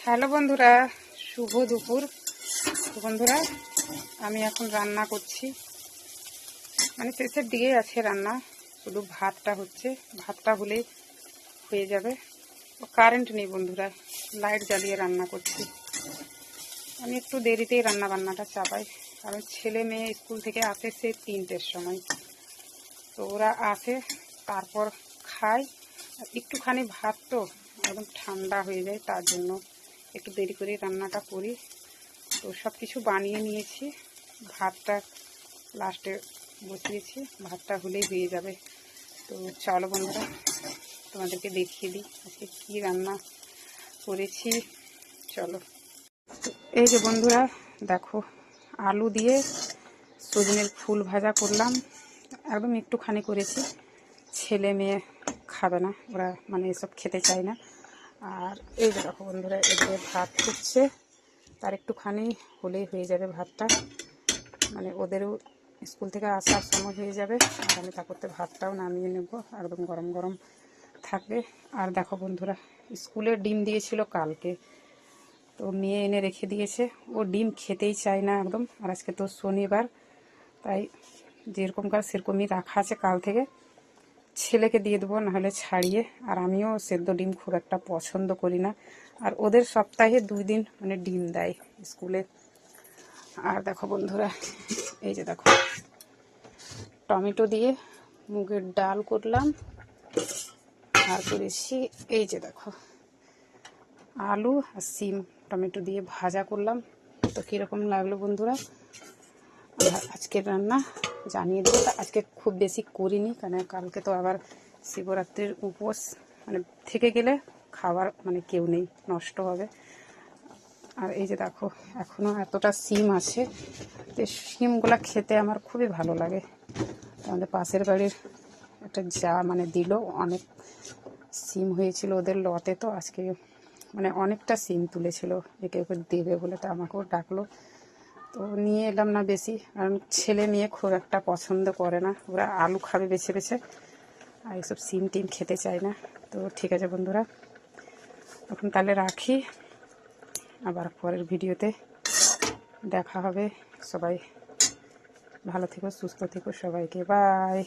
Hello বন্ধুরা, শুভ দুপুর। তো বন্ধুরা, আমি এখন রান্না করছি, মানে শেষের দিকে আছে রান্না, শুধু ভাতটা হচ্ছে। ভাতটা হলেই হয়ে যাবে। তো কারেন্ট নেই বন্ধুরা, লাইট জ্বালিয়ে রান্না করছি। আমি একটু দেরিতেই রান্না বান্নাটা চাপাই, কারণ ছেলে মেয়ে স্কুল থেকে আসে সে 3টের সময়। তো ওরা আসে, তারপর খায়। আর একটুখানি ভাত তো একদম ঠান্ডা হয়ে যায়, তার জন্য একটু দেরি করে রান্নাটা করি। তো সব কিছু বানিয়ে নিয়েছি, ভাতটা লাস্টে বসিয়েছি, ভাতটা হলেই হয়ে যাবে। তো চলো বন্ধুরা, তোমাদেরকে দেখিয়ে দিই আজকে কী রান্না করেছি। চলো, এই যে বন্ধুরা দেখো, আলু দিয়ে সজনের ফুল ভাজা করলাম, একদম একটুখানি করেছি। ছেলে মেয়ে খাবে না, ওরা মানে এসব খেতে চায় না। আর এই যে দেখো বন্ধুরা, এদিকে ভাত হচ্ছে, তার একটুখানি হলেই হয়ে যাবে ভাতটা, মানে ওদেরও স্কুল থেকে আসার সময় হয়ে যাবে। আর আমি তা করতে ভাতটাও নামিয়ে নেব, একদম গরম গরম থাকবে। আর দেখো বন্ধুরা, স্কুলে ডিম দিয়েছিল কালকে, তো মেয়ে এনে রেখে দিয়েছে। ও ডিম খেতেই চায় না একদম। আর আজকে তো শনিবার, তাই যেরকমকার সেরকমই রাখা আছে কাল থেকে। ছেলেকে দিয়ে দেবো নাহলে ছাড়িয়ে। আর আমিও সেদ্ধ ডিম খুব একটা পছন্দ করি না। আর ওদের সপ্তাহে 2 দিন মানে ডিম দেয় স্কুলে। আর দেখো বন্ধুরা, এই যে দেখো, টমেটো দিয়ে মুগের ডাল করলাম। আর করেছি এই যে দেখো, আলু আর সিম টমেটো দিয়ে ভাজা করলাম। তো কীরকম লাগলো বন্ধুরা? আর আজকের রান্না জানিয়ে দেবো। তা আজকে খুব বেশি করিনি, কারণ কালকে তো আবার শিবরাত্রির উপোস, মানে থেকে গেলে খাবার মানে কেউ নেই, নষ্ট হবে। আর এই যে দেখো, এখনও এতটা সিম আছে, যে সিমগুলা খেতে আমার খুবই ভালো লাগে। আমাদের পাশের বাড়ির একটা যা মানে দিল, অনেক সিম হয়েছিল ওদের লতে। তো আজকে মানে অনেকটা সিম তুলেছিল, একে ওকে দেবে বলে, তো আমাকেও ডাকলো। তো নিয়ে এলাম না বেশি, কারণ ছেলে মেয়ে খুব একটা পছন্দ করে না, ওরা আলু খাবে বেছে বেছে, আর এইসব সিম টিম খেতে চায় না। তো ঠিক আছে বন্ধুরা, এখন তাহলে রাখি, আবার পরের ভিডিওতে দেখা হবে। সবাই ভালো থেকো, সুস্থ থেকো, সবাইকে বাই।